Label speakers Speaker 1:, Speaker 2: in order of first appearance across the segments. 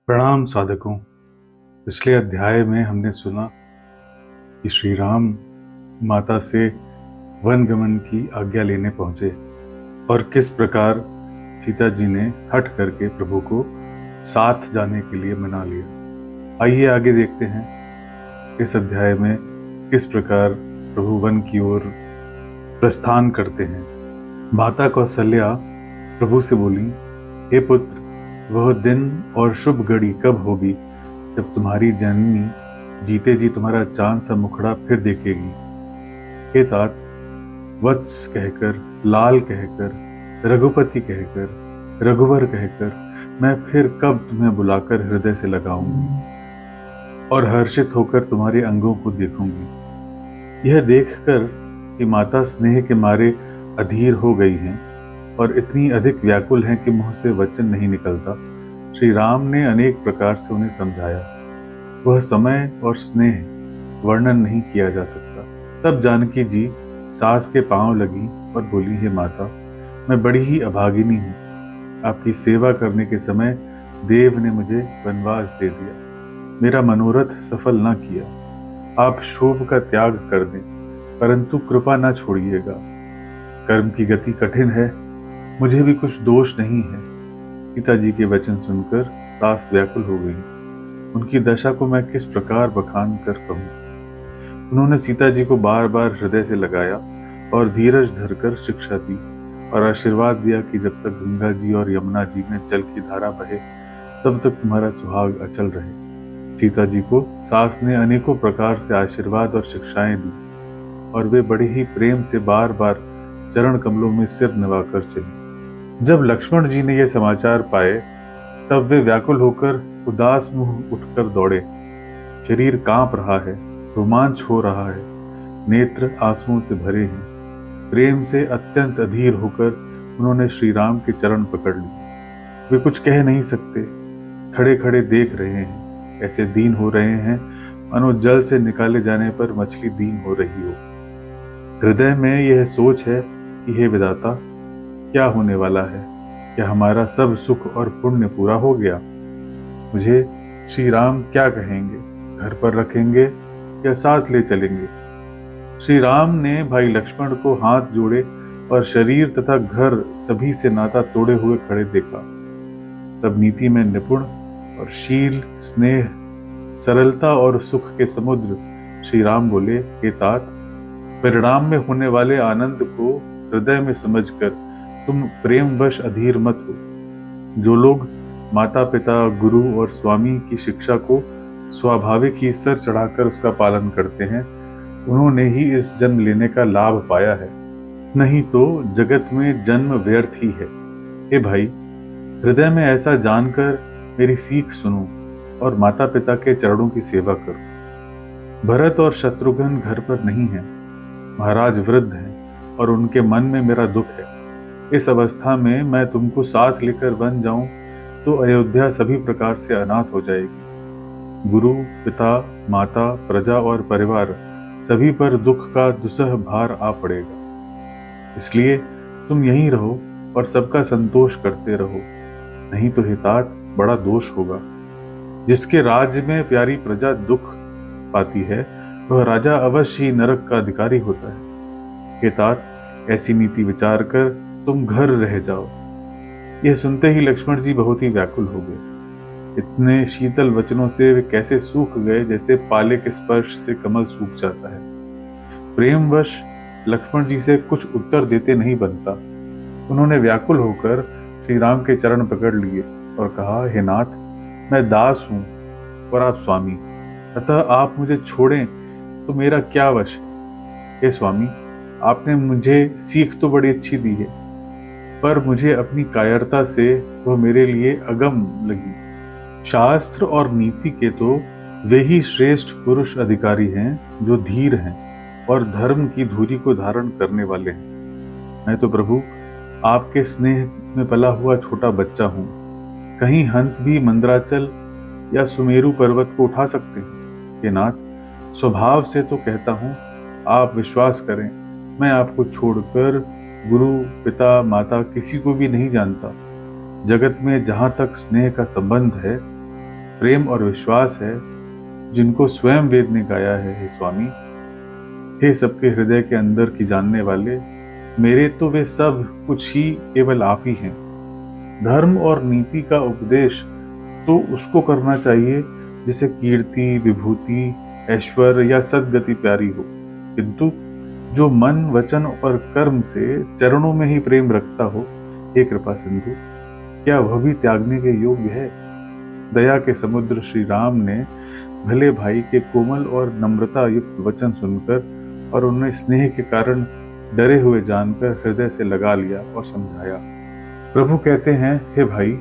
Speaker 1: प्रणाम साधकों। पिछले अध्याय में हमने सुना कि श्री राम माता से वन गमन की आज्ञा लेने पहुंचे और किस प्रकार सीता जी ने हट करके प्रभु को साथ जाने के लिए मना लिया। आइए आगे देखते हैं इस अध्याय में किस प्रकार प्रभु वन की ओर प्रस्थान करते हैं। माता कौशल्या प्रभु से बोली, हे पुत्र, वह दिन और शुभ घड़ी कब होगी जब तुम्हारी जननी जीते जी तुम्हारा चांद सा मुखड़ा फिर देखेगी। हे तात, वत्स कहकर, लाल कहकर, रघुपति कहकर, रघुवर कहकर मैं फिर कब तुम्हें बुलाकर हृदय से लगाऊंगी और हर्षित होकर तुम्हारे अंगों को देखूंगी। यह देखकर कि माता स्नेह के मारे अधीर हो गई हैं और इतनी अधिक व्याकुल हैं कि मुंह से वचन नहीं निकलता, श्री राम ने अनेक प्रकार से उन्हें समझाया। वह समय और स्नेह वर्णन नहीं किया जा सकता। तब जानकी जी सास के पांव लगी और बोली, हे माता, मैं बड़ी ही अभागिनी हूँ। आपकी सेवा करने के समय देव ने मुझे वनवास दे दिया, मेरा मनोरथ सफल न किया। आप शोभ का त्याग कर दें, परंतु कृपा न छोड़िएगा। कर्म की गति कठिन है, मुझे भी कुछ दोष नहीं है। सीता जी के वचन सुनकर सास व्याकुल हो गई। उनकी दशा को मैं किस प्रकार बखान कर कहूँ। उन्होंने सीता जी को बार बार हृदय से लगाया और धीरज धरकर शिक्षा दी और आशीर्वाद दिया कि जब तक गंगा जी और यमुना जी में जल की धारा बहे तब तक तुम्हारा सुहाग अचल रहे। सीता जी को सास ने अनेकों प्रकार से आशीर्वाद और शिक्षाएं दी और वे बड़े ही प्रेम से बार बार चरण कमलों में सिर निवाकर चली। जब लक्ष्मण जी ने यह समाचार पाए तब वे व्याकुल होकर उदास मुंह उठकर दौड़े। शरीर कांप रहा है, रोमांच हो रहा है, नेत्र आंसुओं से भरे हैं। प्रेम से अत्यंत अधीर होकर उन्होंने श्री राम के चरण पकड़ लिए। वे कुछ कह नहीं सकते, खड़े खड़े देख रहे हैं। ऐसे दीन हो रहे हैं मानो जल से निकाले जाने पर मछली दीन हो रही हो। हृदय में यह सोच है कि हे विधाता, क्या होने वाला है? क्या हमारा सब सुख और पुण्य पूरा हो गया? मुझे श्री राम क्या कहेंगे? घर पर रखेंगे या साथ ले चलेंगे? श्री राम ने भाई लक्ष्मण को हाथ जोड़े और शरीर तथा घर सभी से नाता तोड़े हुए खड़े देखा। तब नीति में निपुण और शील, स्नेह, सरलता और सुख के समुद्र श्री राम बोले, हे तात, परिणाम में होने वाले आनंद को हृदय में समझकर तुम प्रेमवश अधीर मत हो। जो लोग माता पिता, गुरु और स्वामी की शिक्षा को स्वाभाविक ही सर चढ़ाकर उसका पालन करते हैं, उन्होंने ही इस जन्म लेने का लाभ पाया है, नहीं तो जगत में जन्म व्यर्थ ही है। हे भाई, हृदय में ऐसा जानकर मेरी सीख सुनो और माता पिता के चरणों की सेवा करो। भरत और शत्रुघ्न घर पर नहीं है, महाराज वृद्ध हैं और उनके मन में मेरा दुख है। इस अवस्था में मैं तुमको साथ लेकर वन जाऊं तो अयोध्या सभी प्रकार से अनाथ हो जाएगी। गुरु, पिता, माता, प्रजा और परिवार सभी पर दुख का दुसह भार आ पड़ेगा। इसलिए तुम यहीं रहो और सबका संतोष करते रहो, नहीं तो हितात बड़ा दोष होगा। जिसके राज्य में प्यारी प्रजा दुख पाती है वह राजा अवश्य ही नरक का अधिकारी होता है। हितात, ऐसी नीति विचार कर तुम घर रह जाओ। यह सुनते ही लक्ष्मण जी बहुत ही व्याकुल हो गए। इतने शीतल वचनों से वे कैसे सूख गए जैसे पाले के स्पर्श से कमल सूख जाता है। प्रेमवश लक्ष्मण जी से कुछ उत्तर देते नहीं बनता। उन्होंने व्याकुल होकर श्री राम के चरण पकड़ लिए और कहा, हे नाथ, मैं दास हूं और आप स्वामी, अतः आप मुझे छोड़ें तो मेरा क्या वश है। हे स्वामी, आपने मुझे सीख तो बड़ी अच्छी दी है, पर मुझे अपनी कायरता से वह मेरे लिए अगम लगी। शास्त्र और नीति के तो वे ही श्रेष्ठ पुरुष अधिकारी हैं जो धीर हैं और धर्म की धुरी को धारण करने वाले हैं। मैं तो प्रभु आपके स्नेह में पला हुआ छोटा बच्चा हूँ। कहीं हंस भी मंदराचल या सुमेरु पर्वत को उठा सकते हैं। हे नाथ, स्वभाव से तो कहता हूँ, आप विश्वास करें, मैं आपको छोड़कर गुरु, पिता, माता किसी को भी नहीं जानता। जगत में जहां तक स्नेह का संबंध है प्रेम और विश्वास है जिनको स्वयं वेद ने गाया है। हे स्वामी, हे सबके हृदय के अंदर की जानने वाले, मेरे तो वे सब कुछ ही केवल आप ही हैं। धर्म और नीति का उपदेश तो उसको करना चाहिए जिसे कीर्ति, विभूति, ऐश्वर्य या सद्गति प्यारी हो, किंतु जो मन, वचन और कर्म से चरणों में ही प्रेम रखता हो, हे कृपा सिंधु, क्या वह भी त्यागने के योग्य है? दया के समुद्र श्री राम ने भले भाई के कोमल और नम्रता युक्त वचन सुनकर और उन्हें स्नेह के कारण डरे हुए जानकर हृदय से लगा लिया और समझाया। प्रभु कहते हैं, हे भाई,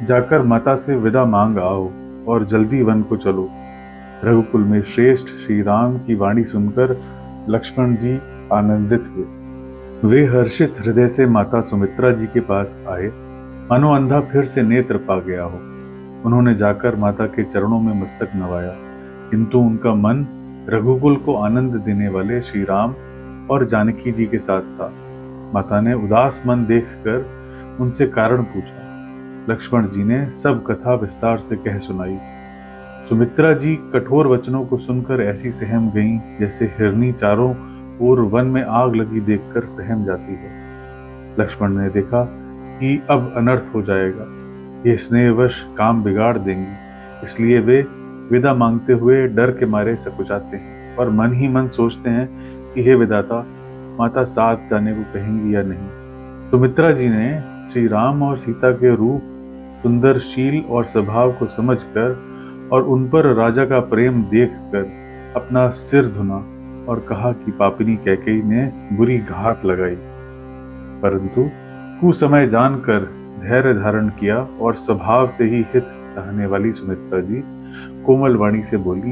Speaker 1: जाकर माता से विदा मांग आओ और जल्दी वन को चलो। रघुकुल में श्रेष्ठ श्री राम की वाणी सुनकर लक्ष्मण जी आनंदित हुए। वे हर्षित हृदय से माता सुमित्रा जी के पास आए, मानो अंधा फिर से नेत्र पा गया हो। उन्होंने जाकर माता के चरणों में मस्तक नवाया, किंतु उनका मन रघुकुल को आनंद देने वाले श्री राम और जानकी जी के साथ था। माता ने उदास मन देखकर उनसे कारण पूछा। लक्ष्मण जी ने सब कथा विस्तार से कह सुनाई। सुमित्रा जी कठोर वचनों को सुनकर ऐसी सहम गईं जैसे हिरनी चारों ओर वन में आग लगी देखकर सहम जाती है। लक्ष्मण ने देखा कि अब अनर्थ हो जाएगा, ये स्नेहवश काम बिगाड़ देंगी, इसलिए वे विदा मांगते हुए डर के मारे सकुचाते हैं और मन ही मन सोचते हैं कि हे विधाता, माता साथ जाने को कहेंगी या नहीं। सुमित्रा जी ने श्री राम और सीता के रूप, सुंदर शील और स्वभाव को समझकर और उन पर राजा का प्रेम देखकर अपना सिर धुना और कहा कि पापिनी कैकेयी ने बुरी घात लगाई, परंतु कुसमय जानकर धैर्य धारण किया और स्वभाव से ही हित चाहने वाली सुमित्रा जी कोमल वाणी से बोली,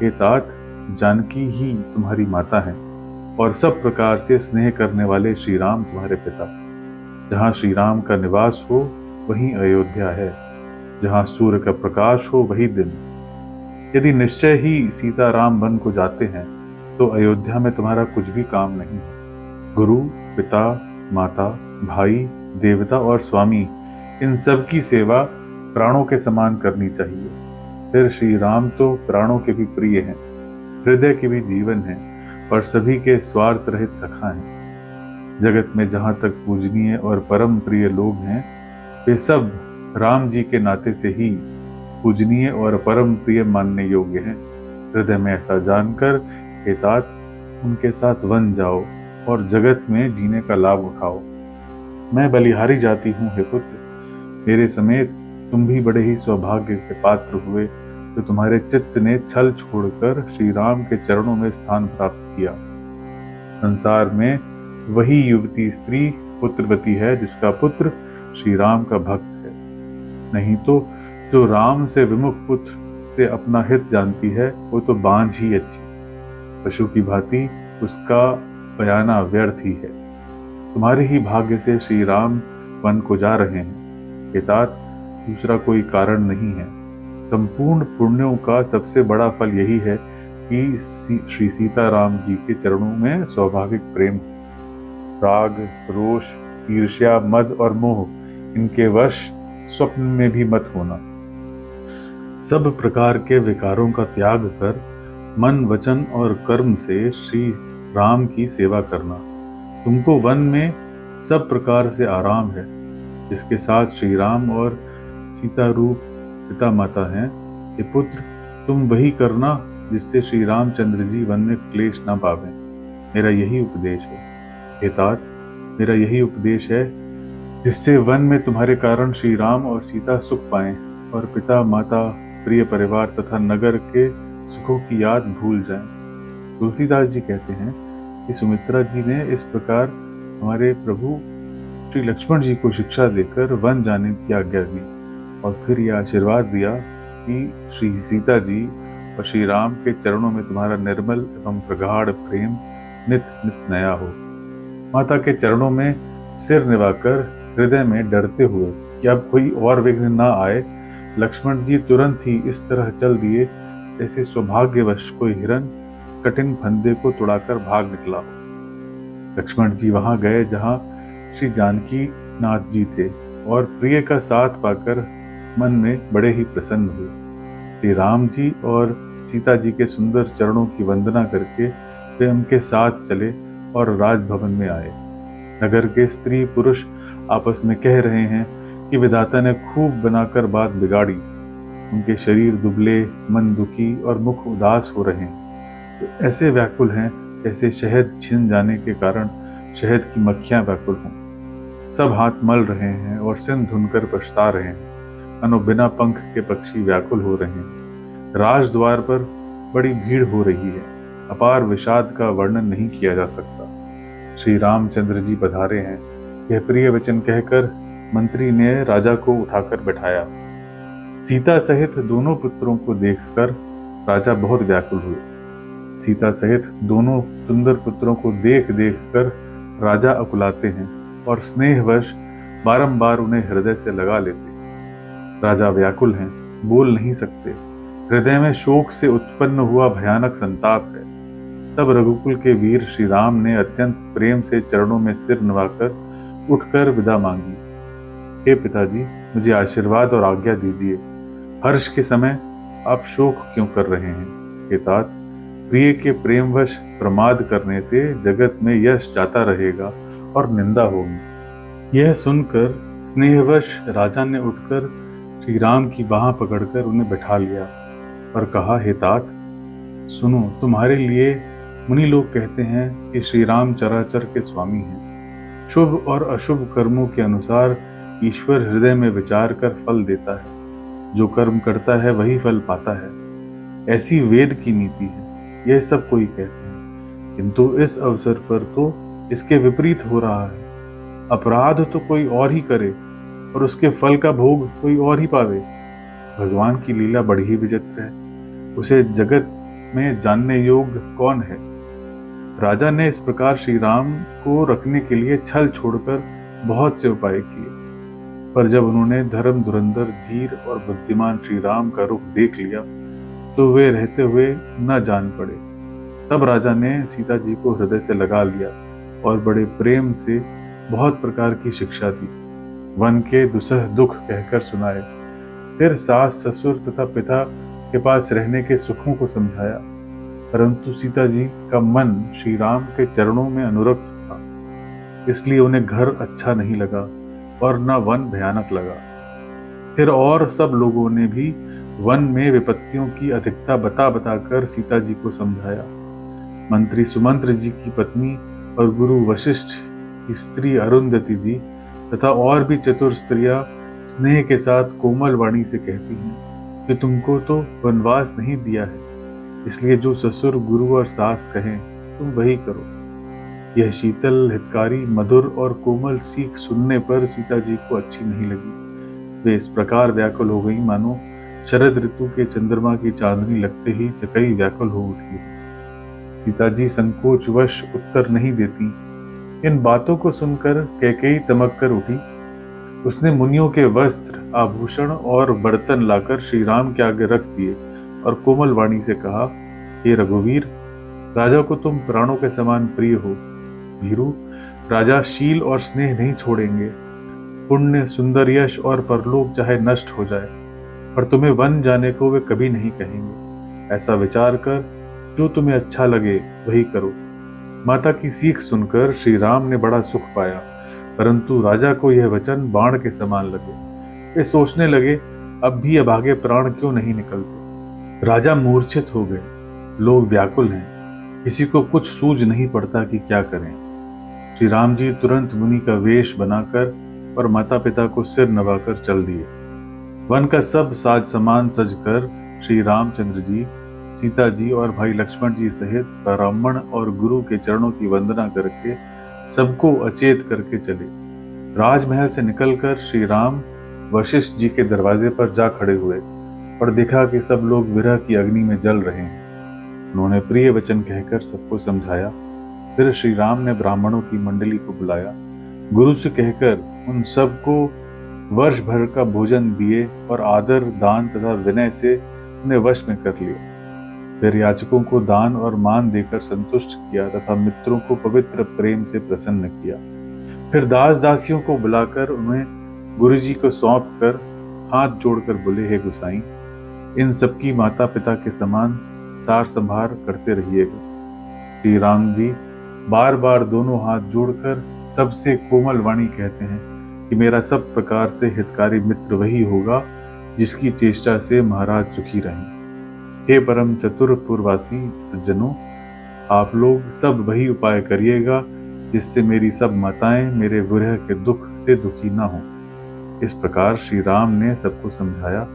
Speaker 1: हे तात, जानकी ही तुम्हारी माता है और सब प्रकार से स्नेह करने वाले श्री राम तुम्हारे पिता। जहाँ श्री राम का निवास हो वहीं अयोध्या है, जहाँ सूर्य का प्रकाश हो वही दिन। यदि निश्चय ही सीता राम वन को जाते हैं तो अयोध्या में तुम्हारा कुछ भी काम नहीं है। गुरु, पिता, माता, भाई, देवता और स्वामी, इन सब की सेवा प्राणों के समान करनी चाहिए। फिर श्री राम तो प्राणों के भी प्रिय हैं, हृदय के भी जीवन हैं और सभी के स्वार्थ रहित सखा हैं। जगत में जहाँ तक पूजनीय और परम प्रिय लोग हैं, वे सब राम जी के नाते से ही पूजनीय और परम प्रिय मानने योग्य हैं। हृदय में ऐसा जानकर हे तात, उनके साथ वन जाओ और जगत में जीने का लाभ उठाओ। मैं बलिहारी जाती हूँ हे पुत्र, मेरे समेत तुम भी बड़े ही सौभाग्य के पात्र हुए तो तुम्हारे चित्त ने छल छोड़कर श्री राम के चरणों में स्थान प्राप्त किया। संसार में वही युवती स्त्री पुत्रवती है जिसका पुत्र श्री राम का भक्त है, नहीं तो जो राम से विमुख पुत्र से अपना हित जानती है वो तो बांझ ही अच्छी, पशु की भांति उसका बयाना व्यर्थ ही है। तुम्हारे ही भाग्य से श्री राम वन को जा रहे हैं हे तात, दूसरा कोई कारण नहीं है। संपूर्ण पुण्यों का सबसे बड़ा फल यही है कि श्री सीता राम जी के चरणों में स्वाभाविक प्रेम। राग, रोष, ईर्ष्या, मद और मोह, इनके वश स्वप्न में भी मत होना। सब प्रकार के विकारों का त्याग कर मन, वचन और कर्म से श्री राम की सेवा करना। तुमको वन में सब प्रकार से आराम है, जिसके साथ श्री राम और सीता रूप पिता माता हैं। ये पुत्र, तुम वही करना जिससे श्री रामचंद्र जी वन में क्लेश ना पावें। मेरा यही उपदेश है हे तात, मेरा यही उपदेश है जिससे वन में तुम्हारे कारण श्री राम और सीता सुख पाएं और पिता, माता, प्रिय परिवार तथा नगर के सुखों की याद भूल जाएं। तुलसीदास जी कहते हैं कि सुमित्रा जी ने इस प्रकार हमारे प्रभु श्री लक्ष्मण जी को शिक्षा देकर वन जाने की आज्ञा दी और फिर यह आशीर्वाद दिया कि श्री सीता जी और श्री राम के चरणों में तुम्हारा निर्मल एवं प्रगाढ़ प्रेम नित नित नया हो। माता के चरणों में सिर निभाकर हृदय में डरते हुए कि अब कोई और विघ्न ना आए, लक्ष्मण जी तुरंत ही इस तरह चल दिए जैसे सौभाग्यवश कोई हिरन कठिन फंदे को तुड़ाकर भाग निकला हो। लक्ष्मण जी वहां गए जहां श्री जानकी नाथ जी थे और प्रिय का साथ पाकर मन में बड़े ही प्रसन्न हुए। श्री राम जी और सीता जी के सुंदर चरणों की वंदना करके वे उनके साथ चले और राजभवन में आए। नगर के स्त्री पुरुष आपस में कह रहे हैं कि विधाता ने खूब बनाकर बात बिगाड़ी। उनके शरीर दुबले, मन दुखी और मुख उदास हो रहे हैं। तो ऐसे व्याकुल हैं जैसे शहद छिन जाने के कारण शहद की मक्खियां व्याकुल हों। सब हाथ मल रहे हैं और सिर धुनकर पछता रहे हैं। मानो बिना पंख के पक्षी व्याकुल हो रहे हैं। राजद्वार पर बड़ी भीड़ हो रही है। अपार विषाद का वर्णन नहीं किया जा सकता। श्री रामचंद्र जी पधारे हैं, यह प्रिय वचन कहकर मंत्री ने राजा को उठाकर बैठाया। सीता सहित दोनों पुत्रों को देखकर राजा बहुत व्याकुल हुए। सीता सहित दोनों सुंदर पुत्रों को देख देख कर राजा अकुलाते हैं और स्नेहवश बारंबार उन्हें हृदय से लगा लेते हैं। राजा व्याकुल हैं, बोल नहीं सकते। हृदय में शोक से उत्पन्न हुआ भयानक संताप है। तब रघुकुल के वीर श्री राम ने अत्यंत प्रेम से चरणों में सिर नवाकर उठकर विदा मांगी। हे पिताजी, मुझे आशीर्वाद और आज्ञा दीजिए। हर्ष के समय आप शोक क्यों कर रहे हैं? हे तात, प्रिय के प्रेमवश प्रमाद करने से जगत में यश जाता रहेगा और निंदा होगी। यह सुनकर स्नेहवश राजा ने उठकर श्री राम की बाह पकड़कर उन्हें बैठा लिया और कहा, हे तात, सुनो, तुम्हारे लिए मुनि लोग कहते हैं कि श्री राम चराचर के स्वामी हैं। शुभ और अशुभ कर्मों के अनुसार ईश्वर हृदय में विचार कर फल देता है। जो कर्म करता है वही फल पाता है। ऐसी वेद की नीति है। यह सब कोई कहते हैं, किंतु इस अवसर पर तो इसके विपरीत हो रहा है। अपराध तो कोई और ही करे और उसके फल का भोग कोई और ही पावे। भगवान की लीला बड़ी ही विचित्र है। उसे जगत में जानने योग्य कौन है? राजा ने इस प्रकार श्री राम को रखने के लिए छल छोड़कर बहुत से उपाय किए, पर जब उन्होंने धर्म धुरंधर, धीर और बुद्धिमान श्री राम का रुख देख लिया तो वे रहते हुए न जान पड़े। तब राजा ने सीता जी को हृदय से लगा लिया और बड़े प्रेम से बहुत प्रकार की शिक्षा दी। वन के दुसह दुख कहकर सुनाए। फिर सास, ससुर तथा पिता के पास रहने के सुखों को समझाया। परंतु सीता जी का मन श्री राम के चरणों में अनुरक्त था, इसलिए उन्हें घर अच्छा नहीं लगा और न वन भयानक लगा। फिर और सब लोगों ने भी वन में विपत्तियों की अधिकता बता बताकर सीता जी को समझाया। मंत्री सुमंत्र जी की पत्नी और गुरु वशिष्ठ की स्त्री अरुंधति जी तथा और भी चतुर स्त्रियां स्नेह के साथ कोमल वाणी से कहती हैं कि तुमको तो वनवास नहीं दिया है, इसलिए जो ससुर, गुरु और सास कहें तुम वही करो। यह शीतल, हितकारी, मधुर और कोमल सीख सुनने पर सीता जी को अच्छी नहीं लगी। वे इस प्रकार व्याकुल हो गई मानो शरद ऋतु के चंद्रमा की चांदनी लगते ही चकई व्याकुल हो उठी। सीता जी संकोचवश उत्तर नहीं देती। इन बातों को सुनकर कैकेयी तमक कर उठी। उसने मुनियों के वस्त्र, आभूषण और बर्तन लाकर श्री राम के आगे रख दिए और कोमल वाणी से कहा, हे रघुवीर, राजा को तुम प्राणों के समान प्रिय हो। वीरू, राजा शील और स्नेह नहीं छोड़ेंगे। पुण्य, सुंदर यश और परलोक चाहे नष्ट हो जाए, पर तुम्हें वन जाने को वे कभी नहीं कहेंगे। ऐसा विचार कर जो तुम्हें अच्छा लगे वही करो। माता की सीख सुनकर श्री राम ने बड़ा सुख पाया, परंतु राजा को यह वचन बाण के समान लगे। वे सोचने लगे, अब भी अभागे प्राण क्यों नहीं निकलते। राजा मूर्छित हो गए। लोग व्याकुल हैं, किसी को कुछ सूझ नहीं पड़ता कि क्या करें। श्री राम जी तुरंत मुनि का वेश बनाकर और माता पिता को सिर नवाकर चल दिए। वन का सब साज सामान सजकर श्री रामचंद्र जी, सीता जी और भाई लक्ष्मण जी सहित ब्राह्मण और गुरु के चरणों की वंदना करके सबको अचेत करके चले। राजमहल से निकलकर श्री राम वशिष्ठ जी के दरवाजे पर जा खड़े हुए और देखा कि सब लोग विरह की अग्नि में जल रहे हैं। उन्होंने प्रिय वचन कहकर सबको समझाया। फिर श्री राम ने ब्राह्मणों की मंडली को बुलाया। गुरु से कहकर उन सबको वर्ष भर का भोजन दिए और आदर, दान तथा विनय से उन्हें वश में कर लिया। फिर याचकों को दान और मान देकर संतुष्ट किया तथा मित्रों को पवित्र प्रेम से प्रसन्न किया। फिर दास दासियों को बुलाकर उन्हें गुरु जी को सौंप कर हाथ जोड़कर बोले, हे गुसाई, इन सबकी माता पिता के समान सार संभार करते रहिएगा। श्री राम जी बार बार दोनों हाथ जोड़कर सबसे कोमल वाणी कहते हैं कि मेरा सब प्रकार से हितकारी मित्र वही होगा जिसकी चेष्टा से महाराज सुखी रहें। हे परम चतुर पूर्वासी सज्जनों, आप लोग सब वही उपाय करिएगा जिससे मेरी सब माताएं मेरे विरह के दुख से दुखी ना हो। इस प्रकार श्री राम ने सबको समझाया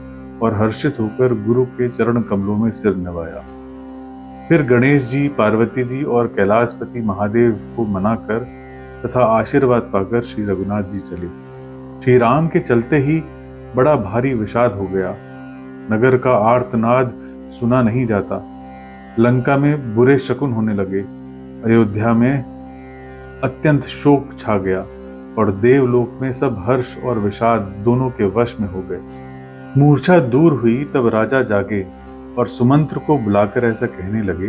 Speaker 1: और हर्षित होकर गुरु के चरण कमलों में सिर नवाया। फिर गणेश जी, पार्वती जी और कैलाशपति महादेव को मनाकर तथा आशीर्वाद पाकर श्री रघुनाथ जी चले। श्री राम के चलते ही बड़ा भारी विषाद हो गया। नगर का आर्तनाद सुना नहीं जाता। लंका में बुरे शकुन होने लगे। अयोध्या में अत्यंत शोक छा गया और देवलोक में सब हर्ष और विषाद दोनों के वश में हो गए। मूर्छा दूर हुई तब राजा जागे और सुमंत्र को बुलाकर ऐसा कहने लगे,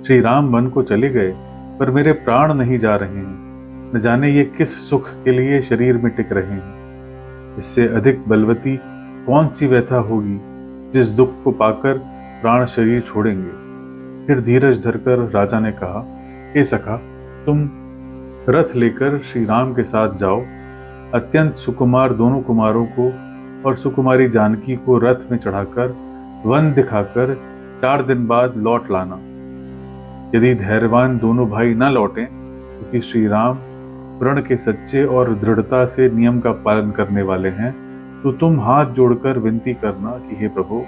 Speaker 1: श्री राम वन को चले गए पर मेरे प्राण नहीं जा रहे हैं। न जाने ये किस सुख के लिए शरीर में टिक रहे हैं। इससे अधिक बलवती कौन सी व्यथा होगी जिस दुख को पाकर प्राण शरीर छोड़ेंगे। फिर धीरज धरकर राजा ने कहा, हे सखा, तुम रथ लेकर श्री राम के साथ जाओ। अत्यंत सुकुमार दोनों कुमारों को और सुकुमारी जानकी को रथ में चढ़ाकर वन दिखाकर 4 दिन बाद लौट लाना। यदि धैर्यवान दोनों भाई न लौटें, क्योंकि श्री राम प्रण के सच्चे और दृढ़ता से नियम का पालन करने वाले हैं, तो तुम हाथ जोड़कर विनती करना कि हे प्रभु,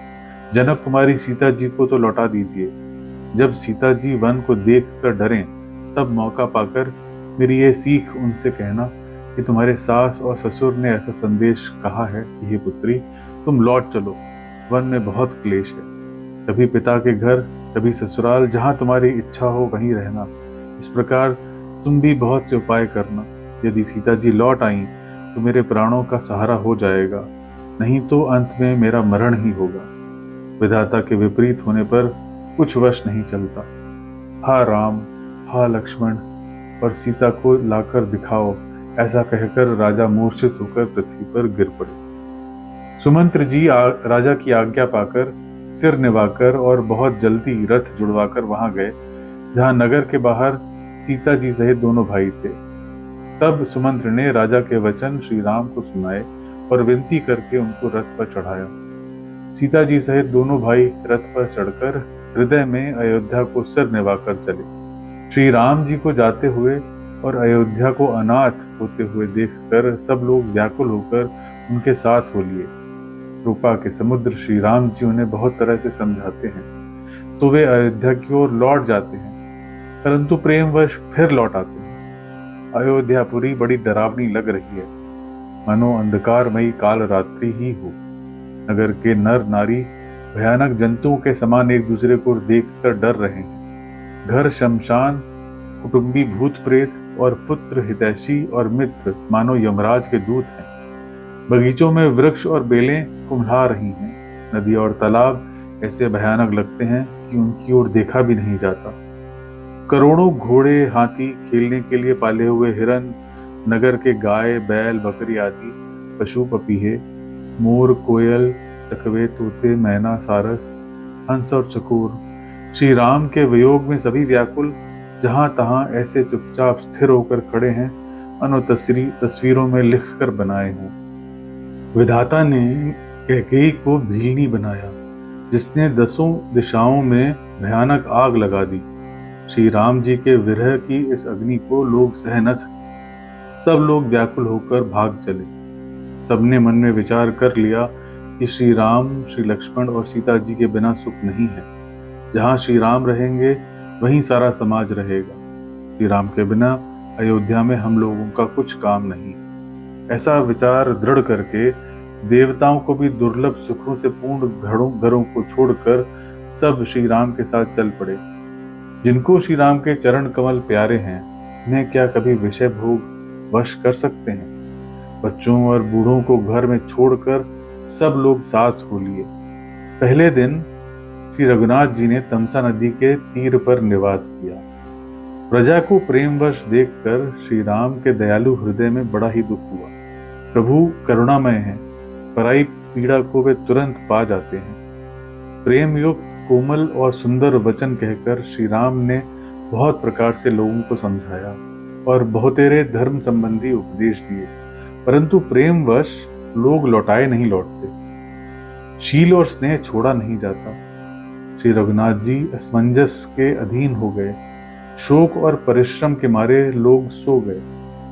Speaker 1: जनक कुमारी सीता जी को तो लौटा दीजिए। जब सीता जी वन को देखकर डरें, तब मौका पाकर मेरी ये सीख उनसे कहना कि तुम्हारे सास और ससुर ने ऐसा संदेश कहा है कि हे पुत्री, तुम लौट चलो, वन में बहुत क्लेश है। कभी पिता के घर, कभी ससुराल, जहाँ तुम्हारी इच्छा हो वहीं रहना। इस प्रकार तुम भी बहुत से उपाय करना। यदि सीता जी लौट आई तो मेरे प्राणों का सहारा हो जाएगा, नहीं तो अंत में मेरा मरण ही होगा। विधाता के विपरीत होने पर कुछ वश नहीं चलता। हा राम, हा लक्ष्मण, और सीता को लाकर दिखाओ। ऐसा कहकर राजा मूर्छित होकर पृथ्वी पर गिर पड़े। सुमंत्र जी राजा की आज्ञा पाकर सिर निवाकर और बहुत जल्दी रथ जुड़वाकर वहां गए जहां नगर के बाहर सीता जी सहित दोनों भाई थे। तब सुमंत्र ने राजा के वचन श्री राम को सुनाए और विनती करके उनको रथ पर चढ़ाया। सीता जी सहित दोनों भाई रथ पर चढ़कर हृदय में अयोध्या को सिर निवाकर चले। श्री राम जी को जाते हुए और अयोध्या को अनाथ होते हुए देखकर सब लोग व्याकुल होकर उनके साथ हो लिए। कृपा के समुद्र श्री राम जी उन्हें बहुत तरह से समझाते हैं तो वे अयोध्या की ओर लौट जाते हैं, परंतु प्रेमवश फिर लौट आते हैं। अयोध्यापुरी बड़ी डरावनी लग रही है, मानो अंधकारमयी काल रात्रि ही हो। नगर के नर नारी भयानक जंतुओं के समान एक दूसरे को देखकर डर रहे हैं। घर शमशान, कुटुंबी भूत प्रेत और पुत्र हितैषी और मित्र मानो यमराज के दूत हैं। बगीचों में वृक्ष और बेलें कुम्हला रही हैं। नदी और तालाब ऐसे भयानक लगते हैं कि उनकी ओर देखा भी नहीं जाता। करोड़ों घोड़े, हाथी, खेलने के लिए पाले हुए हिरन, नगर के गाय, बैल, बकरी आदि पशु पपीहे, मोर, कोयल, चकवे, तोते, मैना, सारस, हंस और चकोर, श्री राम के वियोग में सभी व्याकुल जहां तहां ऐसे चुपचाप स्थिर होकर खड़े हैं मानो तस्वीरों में लिखकर बनाए हों। विधाता ने कैकेयी को भीलनी बनाया, जिसने 10 दिशाओं में भयानक आग लगा दी। श्री राम जी के विरह की इस अग्नि को लोग सह न सके। सब लोग व्याकुल होकर भाग चले। सबने मन में विचार कर लिया कि श्री राम, श्री लक्ष्मण और सीता जी के बिना सुख नहीं है। जहाँ श्री राम रहेंगे वहीं सारा समाज रहेगा। श्री राम के बिना अयोध्या में हम लोगों का कुछ काम नहीं। ऐसा विचार दृढ़ करके देवताओं को भी दुर्लभ सुखों से पूर्ण घरों को छोड़कर सब श्री राम के साथ चल पड़े। जिनको श्री राम के चरण कमल प्यारे हैं, उन्हें क्या कभी विषय भोग वश कर सकते हैं। बच्चों और बूढ़ों को घर में छोड़कर सब लोग साथ हो लिए। पहले दिन श्री रघुनाथ जी ने तमसा नदी के तीर पर निवास किया। प्रजा को प्रेमवश देखकर श्री राम के दयालु हृदय में बड़ा ही दुख हुआ। प्रभु करुणामय हैं, पराई पीड़ा को वे तुरंत पा जाते हैं। प्रेम युक्त कोमल और सुंदर वचन कहकर श्री राम ने बहुत प्रकार से लोगों को समझाया और बहुतेरे धर्म संबंधी उपदेश दिए, परंतु प्रेमवश लोग लौटाए नहीं लौटते, शील और स्नेह छोड़ा नहीं जाता। श्री रघुनाथ जी असमंजस के अधीन हो गए। शोक और परिश्रम के मारे लोग सो गए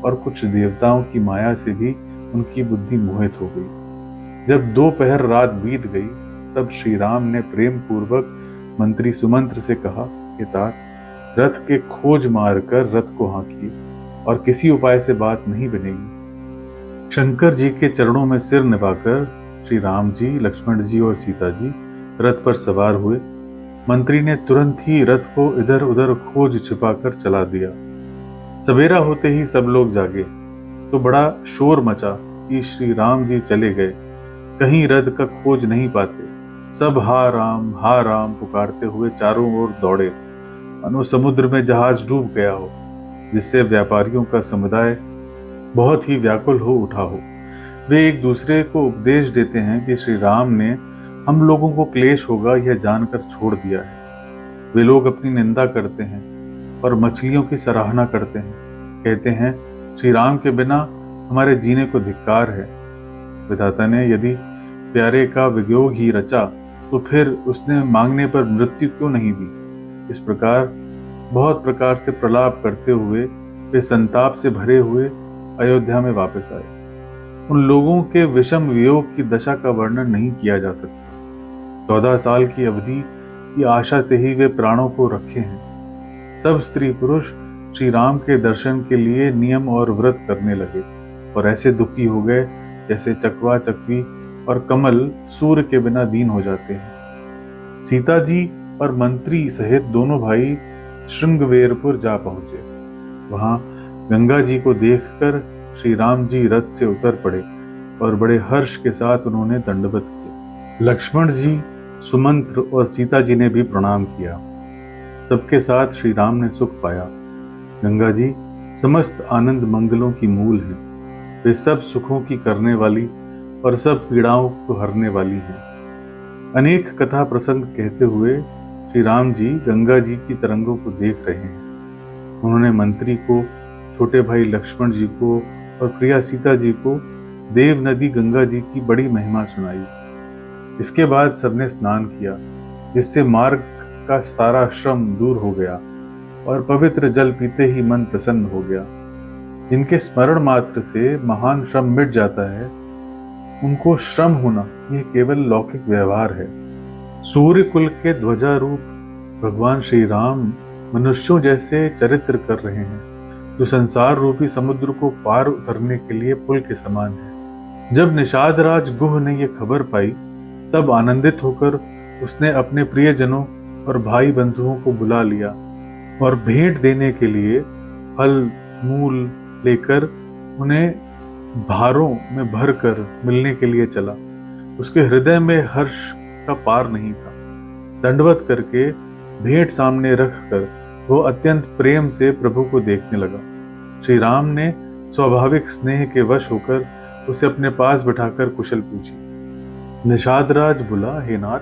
Speaker 1: और कुछ देवताओं की माया से भी उनकी बुद्धि मोहित हो गई। जब दोपहर रात बीत गई तब श्री राम ने प्रेम पूर्वक मंत्री सुमंत्र से कहा कि तात, रथ के खोज मारकर रथ को हाँकिए और किसी उपाय से बात नहीं बनेगी। शंकर जी के चरणों में सिर निभाकर श्री राम जी, लक्ष्मण जी और सीता जी रथ पर सवार हुए। मंत्री ने तुरंत ही रथ को इधर उधर खोज छिपाकर चला दिया। सवेरा होते ही सब लोग जागे तो बड़ा शोर मचा कि श्री राम जी चले गए, कहीं रथ का खोज नहीं पाते। सब हा राम पुकारते हुए चारों ओर दौड़े, मानो समुद्र में जहाज डूब गया हो, जिससे व्यापारियों का समुदाय बहुत ही व्याकुल हो उठा हो। वे एक दूसरे को उपदेश देते हैं कि श्री राम ने हम लोगों को क्लेश होगा यह जानकर छोड़ दिया है। वे लोग अपनी निंदा करते हैं और मछलियों की सराहना करते हैं, कहते हैं श्री राम के बिना हमारे जीने को धिक्कार है। विधाता ने यदि प्यारे का वियोग ही रचा तो फिर उसने मांगने पर मृत्यु क्यों नहीं दी। इस प्रकार बहुत प्रकार से प्रलाप करते हुए वे संताप से भरे हुए अयोध्या में वापस आए। उन लोगों के विषम वियोग की दशा का वर्णन नहीं किया जा सकता। 14 साल की अवधि की आशा से ही वे प्राणों को रखे हैं। सब स्त्री पुरुष श्री राम के दर्शन के लिए नियम और व्रत करने लगे और ऐसे दुखी हो गए जैसे चकवा चकवी और कमल सूर्य के बिना दीन हो जाते हैं। सीता जी और मंत्री सहित दोनों भाई श्रृंगवेरपुर जा पहुंचे। वहां गंगा जी को देखकर श्री राम जी रथ से उतर पड़े और बड़े हर्ष के साथ उन्होंने दंडवत किया। लक्ष्मण जी, सुमंत्र और सीता जी ने भी प्रणाम किया। सबके साथ श्री राम ने सुख पाया। गंगा जी समस्त आनंद मंगलों की मूल हैं। वे सब सुखों की करने वाली और सब पीड़ाओं को हरने वाली हैं। अनेक कथा प्रसंग कहते हुए श्री राम जी गंगा जी की तरंगों को देख रहे हैं। उन्होंने मंत्री को, छोटे भाई लक्ष्मण जी को और प्रिया सीता जी को देव नदी गंगा जी की बड़ी महिमा सुनाई। इसके बाद सबने स्नान किया, जिससे मार्ग का सारा श्रम दूर हो गया और पवित्र जल पीते ही मन प्रसन्न हो गया। जिनके स्मरण मात्र से महान श्रम मिट जाता है, उनको श्रम होना यह केवल लौकिक व्यवहार है। सूर्य कुल के ध्वजारूप भगवान श्री राम मनुष्यों जैसे चरित्र कर रहे हैं, जो संसार रूपी समुद्र को पार उतरने के लिए पुल के समान है। जब निषाद राज गुह ने यह खबर पाई, तब आनंदित होकर उसने अपने प्रियजनों और भाई बंधुओं को बुला लिया और भेंट देने के लिए फल मूल लेकर उन्हें भारों में भरकर मिलने के लिए चला। उसके हृदय में हर्ष का पार नहीं था। दंडवत करके भेंट सामने रखकर वो अत्यंत प्रेम से प्रभु को देखने लगा। श्री राम ने स्वाभाविक स्नेह के वश होकर उसे अपने पास बिठाकर कुशल पूछी। निषाद राज बोला, हे नाथ,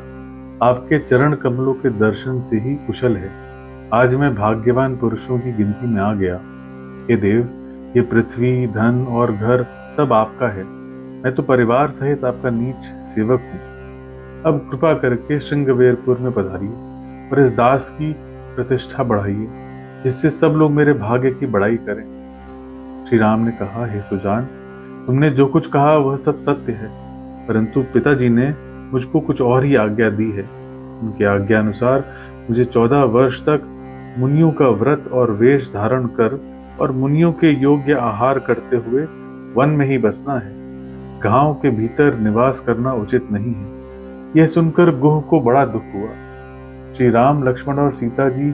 Speaker 1: आपके चरण कमलों के दर्शन से ही कुशल है। आज मैं भाग्यवान पुरुषों की गिनती में आ गया। हे देव, ये पृथ्वी, धन और घर सब आपका है। मैं तो परिवार सहित आपका नीच सेवक हूँ। अब कृपा करके श्रृंगवेरपुर में पधारिए और इस दास की प्रतिष्ठा बढ़ाइए, जिससे सब लोग मेरे भाग्य की बड़ाई करें। श्री राम ने कहा, हे सुजान, तुमने जो कुछ कहा वह सब सत्य है, परंतु पिताजी ने मुझको कुछ और ही आज्ञा दी है। उनकी आज्ञा अनुसार मुझे 14 वर्ष तक मुनियों का व्रत और वेश धारण कर और मुनियों के योग्य आहार करते हुए वन में ही बसना है। गांव के भीतर निवास करना उचित नहीं है। यह सुनकर गुह को बड़ा दुख हुआ। श्री राम, लक्ष्मण और सीता जी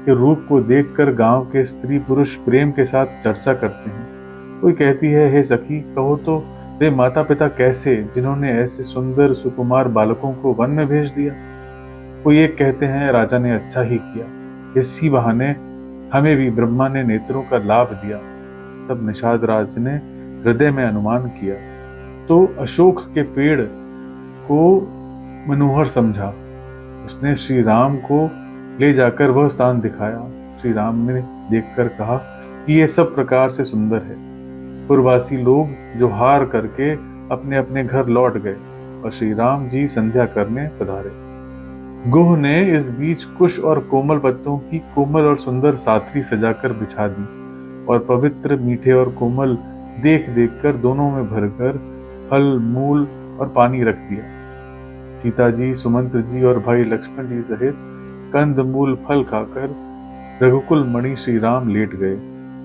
Speaker 1: के रूप को देखकर गांव के स्त्री पुरुष प्रेम के साथ चर्चा करते हैं। कोई कहती है, हे सखी, कहो तो वे माता पिता कैसे, जिन्होंने ऐसे सुंदर सुकुमार बालकों को वन में भेज दिया। कोई एक कहते हैं, राजा ने अच्छा ही किया, इसी बहाने हमें भी ब्रह्मा ने नेत्रों का लाभ दिया। तब निषाद राज ने हृदय में अनुमान किया तो अशोक के पेड़ को मनोहर समझा उसने श्री राम को ले जाकर वह स्थान दिखाया। श्री राम ने देखकर कहा कि यह सब प्रकार से सुंदर है। पुरवासी लोग जो हार करके अपने अपने घर लौट गए और श्री राम जी संध्या करने पधारे। गुह ने इस बीच कुश और कोमल पत्तों की कोमल और सुंदर साथरी सजाकर बिछा दी और पवित्र मीठे और कोमल देख देख कर दोनों में भरकर फल मूल और पानी रख दिया। सीता जी, सुमंत्र जी और भाई लक्ष्मण जी सहित कंद मूल फल खाकर रघुकुल मणि श्री राम लेट गए।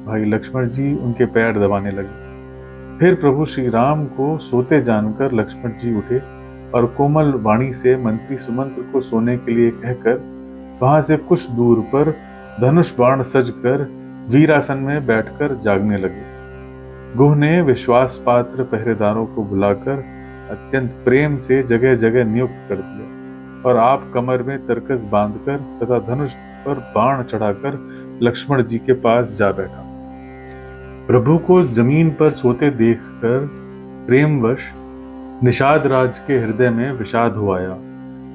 Speaker 1: भाई लक्ष्मण जी उनके पैर दबाने लगे। फिर प्रभु श्री राम को सोते जानकर लक्ष्मण जी उठे और कोमल वाणी से मंत्री सुमंत्र को सोने के लिए कहकर वहां से कुछ दूर पर धनुष बाण सजकर वीरासन में बैठकर जागने लगे। गुह ने विश्वास पात्र पहरेदारों को बुलाकर अत्यंत प्रेम से जगह जगह नियुक्त कर दिया और आप कमर में तरकस बांधकर तथा धनुष पर बाण चढ़ाकर लक्ष्मण जी के पास जा बैठा। प्रभु को जमीन पर सोते देखकर प्रेमवश निषाद राज के हृदय में विषाद हो आया।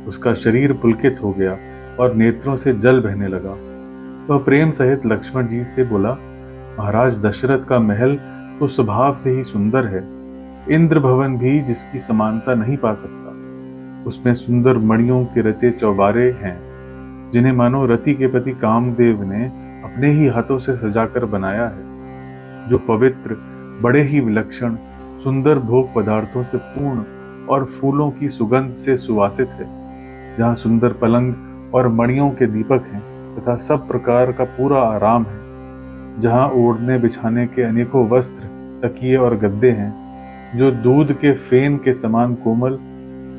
Speaker 1: उसका शरीर पुलकित हो गया और नेत्रों से जल बहने लगा। वह प्रेम सहित लक्ष्मण जी से बोला, महाराज दशरथ का महल तो स्वभाव से ही सुंदर है। इंद्र भवन भी जिसकी समानता नहीं पा सकता। उसमें सुंदर मणियों के रचे चौबारे हैं जिन्हें मानो रति के पति कामदेव ने अपने ही हाथों से सजाकर बनाया है, जो पवित्र, बड़े ही विलक्षण, सुंदर भोग पदार्थों से पूर्ण और फूलों की सुगंध से सुवासित है, जहाँ सुंदर पलंग और मणियों के दीपक हैं तथा सब प्रकार का पूरा आराम है, जहाँ ओढ़ने बिछाने के अनेकों वस्त्र, तकिए और गद्दे हैं जो दूध के फेन के समान कोमल,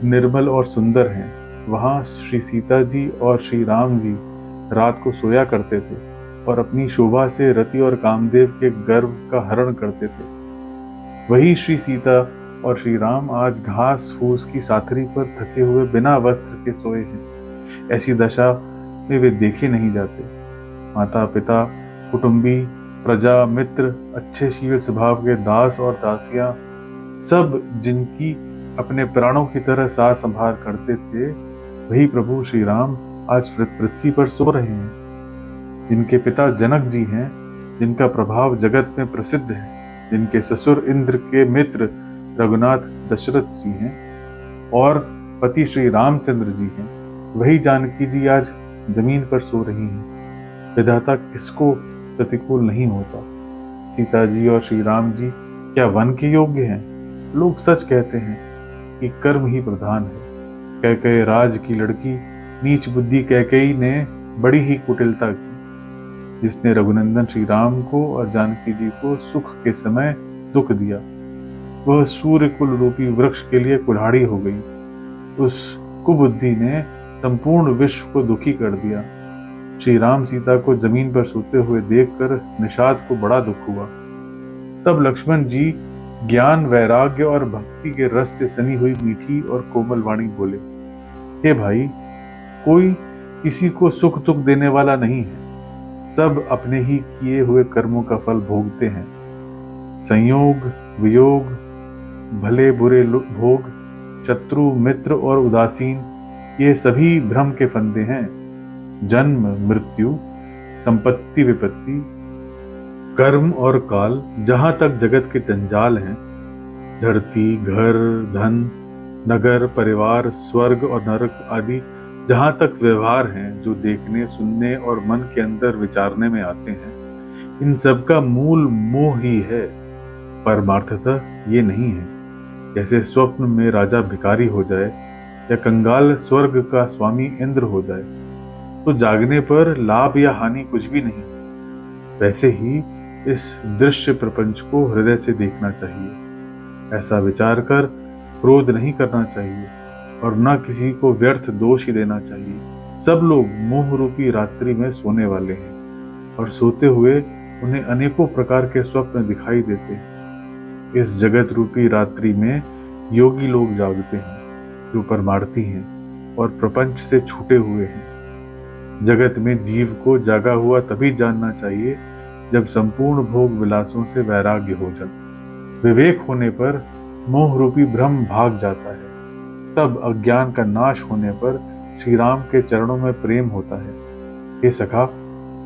Speaker 1: निर्मल और सुंदर हैं। वहाँ श्री सीता जी और श्री राम जी रात को सोया करते थे और अपनी शोभा से रति और कामदेव के गर्व का हरण करते थे। वही श्री सीता और श्री राम आज घास फूस की साथरी पर थके हुए बिना वस्त्र के सोए हैं। ऐसी दशा में वे देखे नहीं जाते। माता पिता, कुटुंबी, प्रजा, मित्र, अच्छे शील स्वभाव के दास और दासियां, सब जिनकी अपने प्राणों की तरह सार संभाल करते थे, वही प्रभु श्री राम आज पृथ्वी पर सो रहे हैं। जिनके पिता जनक जी हैं, जिनका प्रभाव जगत में प्रसिद्ध है, जिनके ससुर इंद्र के मित्र रघुनाथ दशरथ जी हैं और पति श्री रामचंद्र जी हैं, वही जानकी जी आज जमीन पर सो रही हैं। विधाता किसको प्रतिकूल नहीं होता। सीता जी और श्री राम जी क्या वन के योग्य हैं? लोग सच कहते हैं कि कर्म ही प्रधान है। कैकेयी राज की लड़की नीच बुद्धि कैकेयी ने बड़ी ही कुटिलता की, जिसने रघुनंदन श्री राम को और जानकी जी को सुख के समय दुख दिया। वह सूर्य कुल रूपी वृक्ष के लिए कुल्हाड़ी हो गई। उस कुबुद्धि ने संपूर्ण विश्व को दुखी कर दिया। श्री राम सीता को जमीन पर सोते हुए देखकर निषाद को बड़ा दुख हुआ। तब लक्ष्मण जी ज्ञान, वैराग्य और भक्ति के रस से सनी हुई मीठी और कोमल वाणी बोले, हे भाई, कोई किसी को सुख दुख देने वाला नहीं है। सब अपने ही किए हुए कर्मों का फल भोगते हैं। संयोग, वियोग, भले बुरे भोग, शत्रु, मित्र और उदासीन, ये सभी भ्रम के फंदे हैं। जन्म, मृत्यु, संपत्ति, विपत्ति, कर्म और काल, जहां तक जगत के जंजाल हैं, धरती, घर, धन, नगर, परिवार, स्वर्ग और नरक आदि जहां तक व्यवहार हैं, जो देखने, सुनने और मन के अंदर विचारने में आते हैं, इन सब का मूल मोह ही है। परमार्थतः ये नहीं है। जैसे स्वप्न में राजा भिखारी हो जाए या कंगाल स्वर्ग का स्वामी इंद्र हो जाए, तो जागने पर लाभ या हानि कुछ भी नहीं। वैसे ही इस दृश्य प्रपंच को हृदय से देखना चाहिए। ऐसा विचार कर क्रोध नहीं करना चाहिए और न किसी को व्यर्थ दोष ही देना चाहिए। सब लोग मोह रूपी रात्रि में सोने वाले हैं और सोते हुए उन्हें अनेकों प्रकार के स्वप्न दिखाई देते हैं। इस जगत रूपी रात्रि में योगी लोग जागते हैं, जो परमार्थी हैं और प्रपंच से छूटे हुए हैं। जगत में जीव को जागा हुआ तभी जानना चाहिए जब संपूर्ण भोग विलासों से वैराग्य हो जाए। विवेक होने पर मोह रूपी भ्रम भाग जाता है। तब अज्ञान का नाश होने पर श्री राम के चरणों में प्रेम होता है। हे सखा,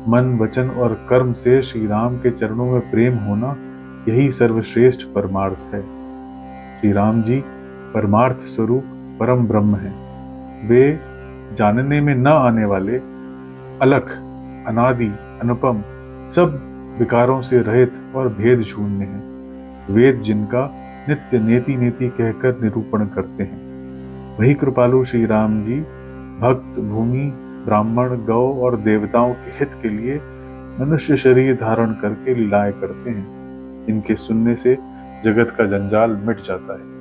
Speaker 1: मन वचन और कर्म से श्री राम के चरणों में प्रेम होना यही सर्वश्रेष्ठ परमार्थ है। श्री राम जी परमार्थ स्वरूप परम ब्रह्म हैं। वे जानने में न आने वाले, अलख, अनादि, अनुपम, सब विकारों से रहित और भेद शून्य हैं। वेद जिनका नित्य नेति नेति कहकर निरूपण करते हैं, वही कृपालु श्री राम जी भक्त, भूमि, ब्राह्मण, गौ और देवताओं के हित के लिए मनुष्य शरीर धारण करके लीलाएं करते हैं। इनके सुनने से जगत का जंजाल मिट जाता है।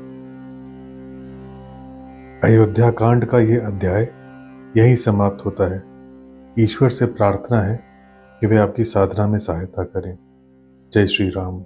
Speaker 2: अयोध्या कांड का ये अध्याय यही समाप्त होता है। ईश्वर से प्रार्थना है कि वे आपकी साधना में सहायता करें। जय श्री राम।